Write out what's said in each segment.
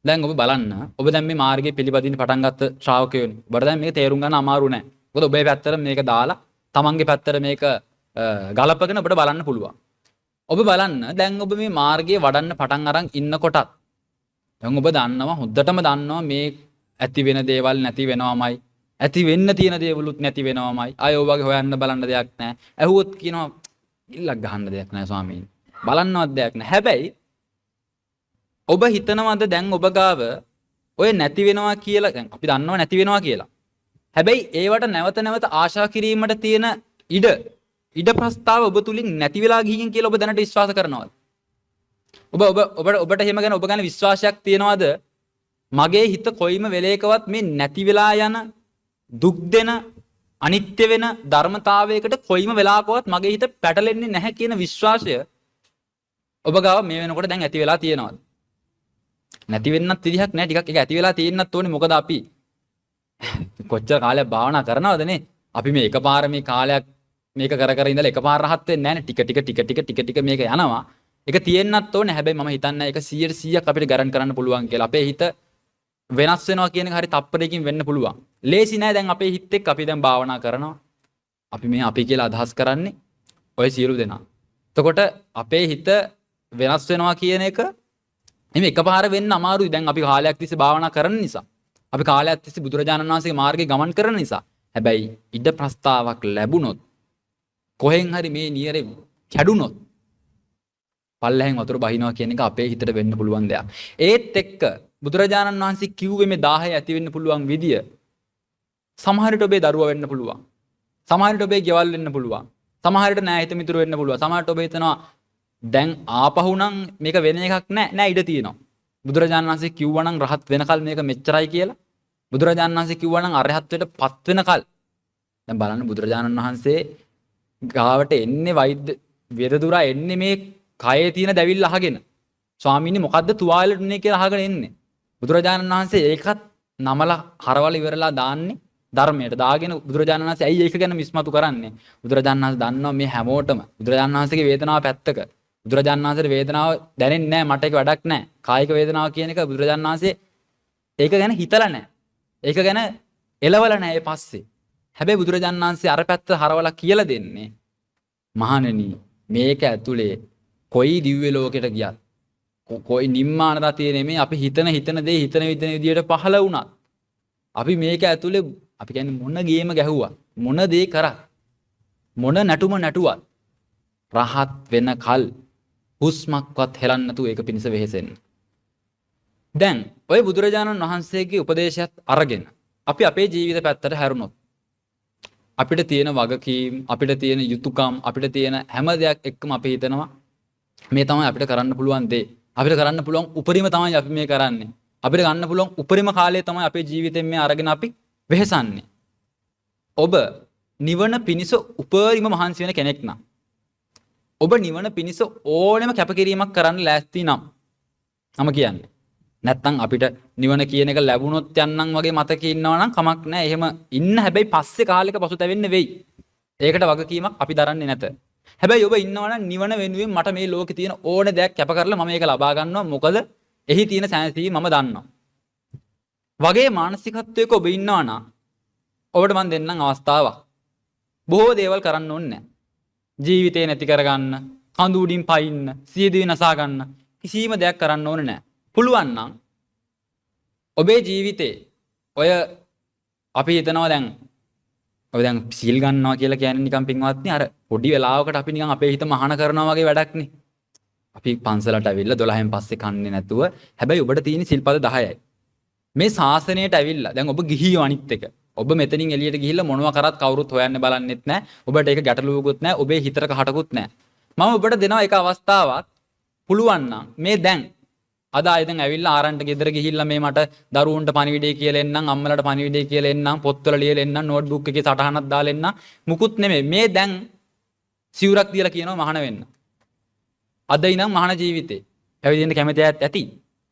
දැන් ඔබ බලන්න ඔබ දැන් මේ මාර්ගයේ පිළිපදින්න පටන් ගත්ත ශ්‍රාවකයෝනේ. ඔබට දැන් මේක තේරුම් ගන්න අමාරු නෑ. මොකද ඔබේ පැත්තට මේක දාලා තමන්ගේ පැත්තට මේක ගලපගෙන ඔබට බලන්න පුළුවන්. ඔබ බලන්න දැන් ඔබ මේ මාර්ගයේ වඩන්න පටන් අරන් ඉන්නකොටත් දැන් ඔබ දන්නවා හොද්දටම දන්නවා මේ ඇති වෙන දේවල් නැති වෙනවමයි. ඇති වෙන්න තියෙන දේවලුත් නැති වෙනවමයි. අය ඔය වගේ හොයන්න බලන්න දෙයක් නැහැ. ඇහුවොත් කියනවා ඉල්ලක් ගහන්න දෙයක් නැහැ ස්වාමීනි. බලන්නවත් දෙයක් නැහැ. හැබැයි ඔබ හිතනවද දැන් ඔබ ගාව ඔය නැති වෙනවා කියලා දැන් අපි දන්නවා නැති වෙනවා කියලා. හැබැයි ඒවට නැවත නැවත ආශා කිරීමට තියෙන ඉඩ ප්‍රස්තාව ඔබ තුලින් නැති වෙලා ගිහින් කියලා ඔබ දැනට විශ්වාස කරනවද? ඔබට එහෙම ගැන ඔබ ගැන විශ්වාසයක් තියනවද? මගේ හිත කොයිම වෙලේකවත් මේ නැති වෙලා යන දුක් දෙන අනිත්‍ය වෙන ධර්මතාවයකට කොයිම වෙලාවකවත් මගේ හිත පැටලෙන්නේ නැහැ කියන විශ්වාසය ඔබ ගාව මේ වෙනකොට දැන් ඇති වෙලා තියෙනවද? නැති වෙන්නත් විදිහක් නැහැ. ටිකක් ඒක ඇති වෙලා තියෙන්නත් ඕනේ. මොකද අපි කොච්චර කාලයක් භාවනා කරනවදනේ? අපි මේ එකපාර මේ කාලයක් මේක කර ඉඳලා එකපාර රහත් වෙන්නේ නැහැ නේ. ටික මේක යනවා. ඒක තියෙන්නත් ඕනේ. හැබැයි මම හිතන්නේ ඒක 100% අපිට ගරන්ට් කරන්න පුළුවන් කියලා. අපේ හිත වෙනස් වෙනවා කියන එක හරි තප්පරයකින් වෙන්න පුළුවන්. ලේසි නෑ දැන් අපේ හිත එක්ක අපි දැන් භාවනා කරනවා. අපි මේ අපි කියලා අදහස් කරන්නේ ඔය සියලු දෙනා. එතකොට අපේ හිත වෙනස් වෙනවා කියන එක එimhe එකපාර වෙන්න අමාරුයි. දැන් අපි කාලයක් තිස්සේ භාවනා කරන නිසා. අපි කාලයක් තිස්සේ බුදුරජාණන් වහන්සේගේ මාර්ගේ ගමන් කරන නිසා. හැබැයි ඉඩ ප්‍රස්තාවක් ලැබුණොත් කොහෙන් හරි මේ නියරේ කැඩුනොත් පල්ලෙහෙන් වතුර බහිනවා කියන එක අපේ හිතට වෙන්න පුළුවන් දෙයක්. ඒත් එක්ක බුදුරජාණන් වහන්සේ කිව්වේ මේ 10 ඇති වෙන්න පුළුවන් විදිය සමහර විට ඔබේ දරුවා වෙන්න පුළුවන්. සමහර විට ඔබේ ගෙවල් වෙන්න පුළුවන්. සමහර විට නෑ හිත මිතුරු වෙන්න පුළුවන්. සමහර විට ඔබ හිතනවා දැන් ආපහු නම් මේක වෙන එකක් නෑ ඉඩ තියෙනවා. බුදුරජාණන් වහන්සේ කිව්වා නම් රහත් වෙනකල් මේක මෙච්චරයි කියලා. බුදුරජාණන් වහන්සේ කිව්වා නම් අරහත්ත්වයට පත් වෙනකල්. දැන් බලන්න බුදුරජාණන් වහන්සේ ගාවට එන්නේ වෛද්‍ය වේදදුරා එන්නේ මේ කයේ තියෙන දැවිල්ල අහගෙන. ස්වාමීනි මොකද්ද තුවාලෙට උනේ කියලා අහගෙන එන්නේ. බුදුරජාණන් වහන්සේ ඒකත් නමලා හරවල ඉවරලා දාන්නේ ධර්මයට. දාගෙන බුදුරජාණන් වහන්සේ ඇයි ඒක ගැන මිස්මතු කරන්නේ? බුදුරජාණන් වහන්සේ දන්නවා මේ හැමෝටම බුදුරජාණන් වහන්සේගේ වේදනාව පැත්තක. බුදුරජාණන් වහන්සේට වේදනාව දැනෙන්නේ නැහැ. මට ඒක වැඩක් නැහැ. කායික වේදනාව කියන එක බුදුරජාණන් වහන්සේ ඒක ගැන හිතලා නැහැ. ඒක ගැන එලවලා නැහැ පස්සේ. හැබැයි බුදුරජාණන් වහන්සේ අර පැත්ත හරවලා කියලා දෙන්නේ මහණෙනි මේක ඇතුලේ කොයි දිව්‍ය ලෝකෙට ගියත් කොයි නිම්මාන රතිය නෙමෙයි අපි හිතන දේ හිතන විදියට පහළ වුණත් අපි මේක ඇතුලේ අපි කියන්නේ මොන ගේම ගැහුවා මොන දේ කරා මොන නැටුම නැටුවත් රහත් වෙන කල් හුස්මක්වත් හෙලන්න නැතුව ඒක පිණිස වෙහෙසෙන්න. දැන් ඔය බුදුරජාණන් වහන්සේගේ උපදේශයත් අරගෙන අපි අපේ ජීවිත පැත්තට හැරුණොත් අපිට තියෙන වගකීම් අපිට තියෙන යුතුයකම් අපිට තියෙන හැම දෙයක් එක්කම අපි හිතනවා මේ තමයි අපිට කරන්න පුළුවන් දේ. අපිට කරන්න පුළුවන් උපරිම තමයි අපි මේ කරන්නේ. අපිට ගන්න පුළුවන් උපරිම කාලය තමයි අපේ ජීවිතෙන් මේ අරගෙන අපි වෙහෙසන්නේ. ඔබ නිවන පිණිස උපරිම මහන්සි වෙන කෙනෙක් නම් ඔබ නිවන පිණිස ඕනෙම කැපකිරීමක් කරන්න ලෑස්ති නම් මම කියන්නේ. නැත්තම් අපිට නිවන කියන එක ලැබුණොත් යන්නම් වගේ මතක ඉන්නවා නම් කමක් නැහැ. එහෙම ඉන්න හැබැයි පස්සේ කාලෙක පසුතැවෙන්න වෙයි. ඒකට වගකීමක් අපි දරන්නේ නැත. හැබැයි ඔබ ඉන්නවනම් නිවන වෙනුවෙන් මට මේ ලෝකේ තියෙන ඕන දෙයක් කැප කරලා මම ඒක ලබා ගන්නවා. මොකද එහි තියෙන සැනසීම මම දන්නවා. වගේ මානසිකත්වයක ඔබ ඉන්නවනම් ඔබට මම දෙන්නම් අවස්ථාවක්. බොහෝ දේවල් කරන්න ඕනේ නැහැ. ජීවිතේ නැති කරගන්න, කඳු උඩින් පයින්න, සියදිවි නසා ගන්න කිසිම දෙයක් කරන්න ඕනේ නැහැ. පුළුවන් නම් ඔබේ ජීවිතේ ඔය අපි හිතනවා දැන් ඔය දැන් සීල් ගන්නවා කියලා කියන්නේ නිකන් පින්වත්නි අර පොඩි වෙලාවකට අපි නිකන් අපේ හිත මහාන කරනවා වගේ වැඩක් නේ. අපි පන්සලට ඇවිල්ලා 12න් පස්සේ කන්නේ නැතුව හැබැයි ඔබට තියෙන සිල්පද 10යි. මේ ශාසනයට ඇවිල්ලා දැන් ඔබ ගිහියෝ අනිත් එක. ඔබ මෙතනින් එළියට ගිහිල්ලා මොනවා කරත් කවුරුත් හොයන්න බලන්නෙත් නැහැ. ඔබට ඒක ගැටලුවකුත් නැහැ. ඔබේ හිතට කහටකුත් නැහැ. මම ඔබට දෙනවා එක අවස්ථාවක්. පුළුවන් නම් මේ දැන් අද ආයෙත් ඇවිල්ලා ආරන්ට ගෙදර ගිහිල්ලා මේ මට දරුවන්ට පණිවිඩය කියලා එන්නම් අම්මලාට පණිවිඩය කියලා එන්නම් පොත්වල ලියලා එන්නම් නෝට්බුක් එකේ සටහනක් දාලා එන්නම් මුකුත් නෙමෙයි මේ දැන් සිවුරක් දීලා කියනවා මහාන වෙන්න. අද ඉනම් මහාන ජීවිතේ පැවිදෙන්න කැමති අයත් ඇති.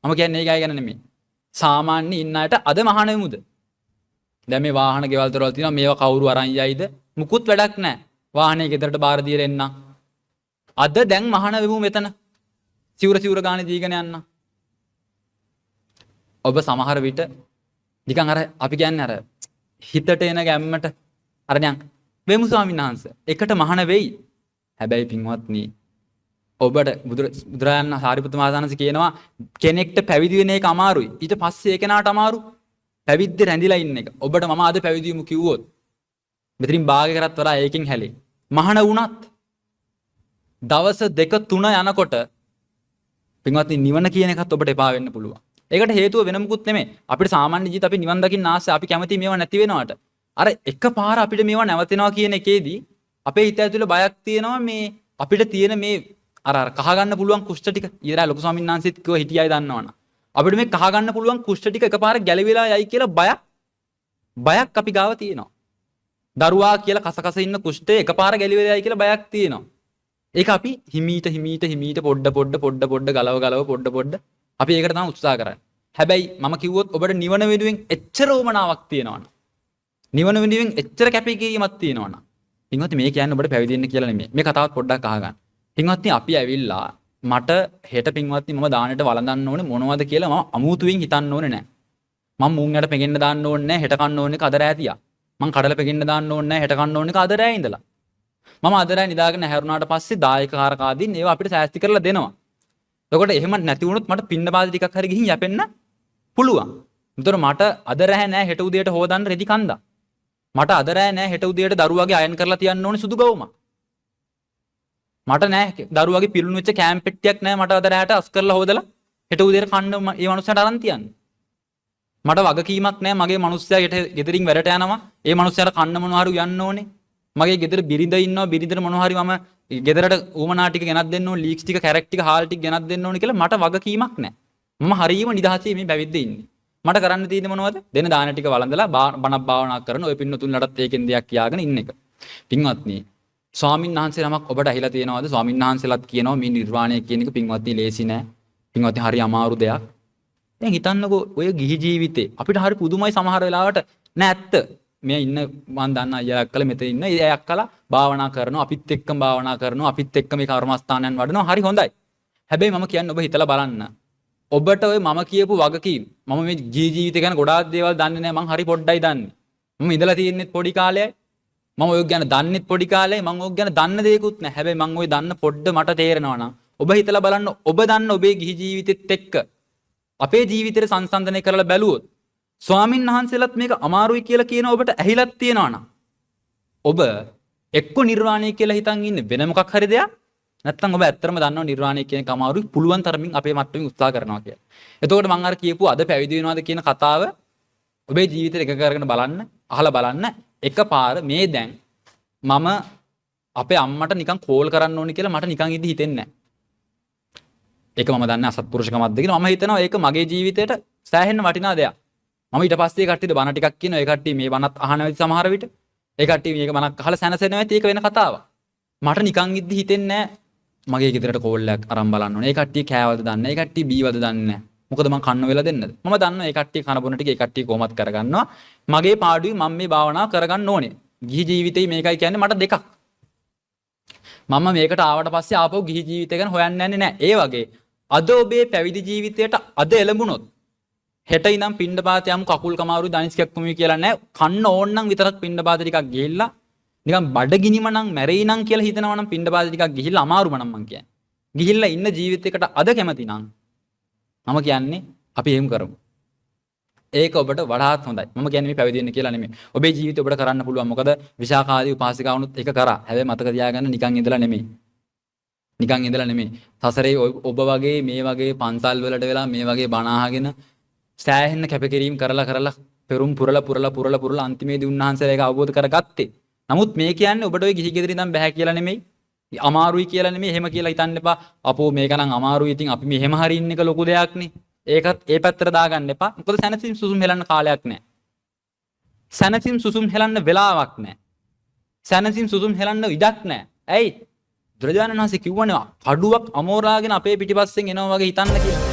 මම කියන්නේ ඒකයි ගැන නෙමෙයි. සාමාන්‍ය ඉන්න අයට අද මහාන වෙමුද? දැන් මේ වාහන ගෙවල් දොරවල් තියෙනවා මේවා කවුරු අරන් යයිද? මුකුත් වැඩක් නැහැ. වාහනේ ගෙදරට බාර දීලා එන්නම්. අද දැන් මහාන වෙමු මෙතන. සිවුර ගානේ දීගෙන යන්න. ඔබ සමහර විට නිකන් අර අපි කියන්නේ අර හිතට එන ගැම්මට අර නිකන් වෙමු ස්වාමීන් වහන්සේ එකට මහාන වෙයි. හැබැයි පින්වත්නි ඔබට බුදුරජාණන් සාරිපුත්ත මහාසානස කියනවා කෙනෙක්ට පැවිදි වෙන එක අමාරුයි. ඊට පස්සේ ඒ කෙනාට අමාරු පැවිද්ද රැඳිලා ඉන්න එක. ඔබට මම අද පැවිදි වෙමු කිව්වොත් මෙතනින් භාගයකටත් වඩා ඒකෙන් හැලේ. මහාන වුණත් දවස් 2 3 යනකොට පින්වත්නි නිවන කියන එකත් ඔබට එපා වෙන්න පුළුවන්. ඒකට හේතුව වෙන මොකුත් නෙමෙයි. අපිට සාමාන්‍ය ජීවිත අපි නිවන් දකින්න ආසයි අපි කැමති මේවා නැති වෙනවට. අර එකපාර අපිට මේවා නැවතෙනවා කියන එකේදී අපේ හිත ඇතුලේ බයක් තියෙනවා මේ අපිට තියෙන මේ අර කහ ගන්න පුළුවන් කුෂ්ඨ ටික. ඊයරා ලොකු ස්වාමීන් වහන්සේත් කිව්ව හිටියයි දන්නවනම්. අපිට මේ කහ ගන්න පුළුවන් කුෂ්ඨ ටික එකපාර ගැලවිලා යයි කියලා බයක් අපි ගාව තියෙනවා. දරුවා කියලා කසකස ඉන්න කුෂ්ඨය එකපාර ගැලවිලා යයි කියලා බයක් තියෙනවා. ඒක අපි හිමීට පොඩ්ඩ ගලව පොඩ්ඩ අපි ඒකට තමයි උත්සාහ කරන්නේ. හැබැයි මම කිව්වොත් ඔබට නිවන වෙනුවෙන් එච්චර උමනාවක් තියෙනවනේ. නිවන වෙනුවෙන් එච්චර කැපකිරීමක් තියෙනවනේ. පින්වත්නි මේ කියන්නේ ඔබට පැවිදි වෙන්න කියලා නෙමෙයි. මේ කතාවත් පොඩ්ඩක් අහගන්න. පින්වත්නි අපි ඇවිල්ලා මට හෙට පින්වත්නි මම දානෙට වළඳන්න ඕනේ මොනවද කියලා මම අමුතුවෙන් හිතන්න ඕනේ නැහැ. මම මුං යට පෙගෙන්න දාන්න ඕනේ නැහැ හෙට කන්න ඕනේ කද රැතියා. මම කඩල පෙගෙන්න දාන්න ඕනේ නැහැ හෙට කන්න ඕනේ කද රැ ඉඳලා. මම අද රැ නිදාගෙන හැරුණාට පස්සේ දායකකාරකාදීන් ඒවා අපිට සෑස්ති කරලා දෙනවා. එතකොට එහෙම නැති වුණොත් මට පින්න බාද ටිකක් හරි ගිහින් යැපෙන්න පුළුවන්. ඒතර මට අද රැ නැහැ හෙට උදේට හොදන්න රෙදි කන්දා. මට අද රැ නැහැ හෙට උදේට දරුවාගේ අයන් කරලා තියන්න ඕනේ සුදු ගවුමක්. මට නැහැ දරුවාගේ පිරුණු වෙච්ච කෑම් පෙට්ටියක් නැහැ මට අද රැට අස් කරලා හොදලා හෙට උදේට කන්න මේ මනුස්සයාට අරන් තියන්න. මට වගකීමක් නැහැ මගේ මනුස්සයා හෙට ගෙදරින් වැඩට යනවා. ඒ මනුස්සයාට කන්න මොනවා හරි උයන්න ඕනේ. මගේ ගෙදර බිරිඳ ඉන්නවා බිරිඳට මොනවා හරි මම ගෙදරට ඌමනා ටික ගෙනත් දෙන්න ඕනේ ලීක්ස් ටික කැරට් ටික හාල් ටික ගෙනත් දෙන්න ඕනේ කියලා මට වගකීමක් නැහැ. මම හරියම නිදහසේ මේ පැවිද්දේ ඉන්නේ. මට කරන්න තියෙන්නේ මොනවද? දෙන දාන ටික වළඳලා බණක් භාවනා කරන ඔය පින්නතුන්ලටත් ඒකෙන් දෙයක් කියාගෙන ඉන්න එක. පින්වත්නි ස්වාමීන් වහන්සේ නමක් ඔබට ඇහිලා තියෙනවද? ස්වාමීන් වහන්සේලාත් කියනවා මේ නිර්වාණය කියන එක පින්වත්නි ලේසි නෑ. පින්වත්නි හරි අමාරු දෙයක්. දැන් හිතන්නකෝ ඔය ගිහි ජීවිතේ අපිට හරි පුදුමයි සමහර වෙලාවට නෑ ඇත්ත. මේ ඉන්න මම දන්න අයියා අක්කලා මෙතන ඉන්න ඒ අක්කලා භාවනා කරනවා අපිත් එක්කම භාවනා කරනවා අපිත් එක්ක මේ කර්මස්ථානයන් වඩනවා හරි හොඳයි. හැබැයි මම කියන්නේ ඔබ හිතලා බලන්න. ඔබට ඔය මම කියපු වගකීම් මම මේ ජීවිතය ගැන ගොඩාක් දේවල් දන්නේ නැහැ මං හරි පොඩ්ඩයි දන්නේ. මම ඉඳලා තියෙන්නේ පොඩි කාලයයි. මම ඔය ගැන දන්නෙත් පොඩි කාලේ මම ඔය ගැන දන්න දෙයක්වත් නැහැ. හැබැයි මම ඔය දන්න පොඩ්ඩ මට තේරෙනවා නම් ඔබ හිතලා බලන්න ඔබ දන්න ඔබේ ගිහි ජීවිතෙත් එක්ක අපේ ජීවිතේ සංසන්දනය කරලා බැලුවොත් ස්වාමින් වහන්සේලාත් මේක අමාරුයි කියලා කියන ඔබට ඇහිලක් තියෙනවා නම් ඔබ එක්ක නිර්වාණය කියලා හිතන් ඉන්නේ වෙන මොකක් හරි දෙයක් නැත්නම් ඔබ ඇත්තටම දන්නව නිර්වාණය කියන එක අමාරුයි පුළුවන් තරමින් අපේ මට්ටමින් උත්සාහ කරනවා කියලා. එතකොට මම අර කියපු අද පැවිදි වෙනවද කියන කතාව ඔබේ ජීවිතේ එක කරගෙන බලන්න අහලා බලන්න එකපාර මේ දැන් මම අපේ අම්මට නිකන් කෝල් කරන්න ඕනි කියලා මට නිකන් ඉඳි හිතෙන්නේ නැහැ. ඒක මම දන්නේ අසත්පුරුෂකමක්ද කියලා මම හිතනවා ඒක මගේ ජීවිතේට සෑහෙන වටිනා දෙයක්. මම ඊට පස්සේ කට්ටියට බණ ටිකක් කියනවා ඒ කට්ටිය මේ බණත් අහනවා සමහර විට. ඒ කට්ටිය මේක බණක් අහලා සැනසෙනවා ඇති ඒක වෙන කතාවක්. මට නිකන් ඉඳි හිතෙන්නේ නැහැ මගේ ගෙදරට කෝල් එකක් අරන් බලන්න ඕනේ. ඒ කට්ටිය කෑවද දන්නේ නැහැ. ඒ කට්ටිය බීවද දන්නේ නැහැ. මොකද මං කන්න වෙලා දෙන්නද? මම දන්නවා ඒ කට්ටිය කන බොන ටික ඒ කට්ටිය කොහොමත් කරගන්නවා. මගේ පාඩුවේ මම මේ භාවනාව කරගන්න ඕනේ. ගිහි ජීවිතේ මේකයි කියන්නේ මට දෙකක්. මම මේකට ආවට පස්සේ ආපහු ගිහි ජීවිතය ගැන හොයන්න යන්නේ නැහැ. ඒ වගේ අද ඔබේ පැවිදි ජීවිතයට අද එළඹුණොත් හෙට ඉඳන් පින්ඩපාත යමු කකුල් කමාරු දනිස්කක් කොමුයි කියලා නැහැ. කන්න ඕන නම් විතරක් පින්ඩපාත ටිකක් ගිහිල්ලා නිකන් බඩගිනිම නම් මැරෙයි නම් කියලා හිතනවා නම් පින්ඩපාත ටිකක් ගිහිල්ලා අමාරුම නම් මං කියන්නේ. ගිහිල්ලා ඉන්න ජීවිතයකට අද කැමති නම් මම කියන්නේ අපි එහෙම කරමු. ඒක ඔබට වඩාත් හොඳයි. මම කියන්නේ මේ පැවිදි වෙන්න කියලා නෙමෙයි. ඔබේ ජීවිතේ ඔබට කරන්න පුළුවන්. මොකද විශාකාදී උපාසිකාවුනුත් ඒක කරා. හැබැයි මතක තියාගන්න නිකන් ඉඳලා නෙමෙයි. නිකන් ඉඳලා නෙමෙයි. සසරේ ඔබ වගේ මේ වගේ පන්සල් වලට වෙලා මේ වගේ බණ අහගෙන සෑහෙන කැපකිරීම කරලා පෙරුම් පුරලා අන්තිමේදී උන්වහන්සේලා ඒක අවබෝධ කරගත්තේ. නමුත් මේ කියන්නේ ඔබට ඔය ගිහි ගෙදර ඉඳන් බෑ කියලා නෙමෙයි. අමාරුයි කියලා නෙමෙයි. එහෙම කියලා හිතන්න එපා. අපෝ මේක නම් අමාරුයි. ඉතින් අපි මෙහෙම හරි ඉන්න එක ලොකු දෙයක් නේ. ඒකත් ඒ පැත්තට දාගන්න එපා. මොකද සැනසීම සුසුම් හෙලන්න කාලයක් නැහැ. සැනසීම සුසුම් හෙලන්න වෙලාවක් නැහැ. සැනසීම සුසුම් හෙලන්න ඉඩක් නැහැ. ඇයි? බුදුරජාණන් වහන්සේ කිව්වනේ කඩුවක් අමෝරාගෙන අපේ පිටිපස්සෙන් එනවා වගේ හිතන්න කියලා.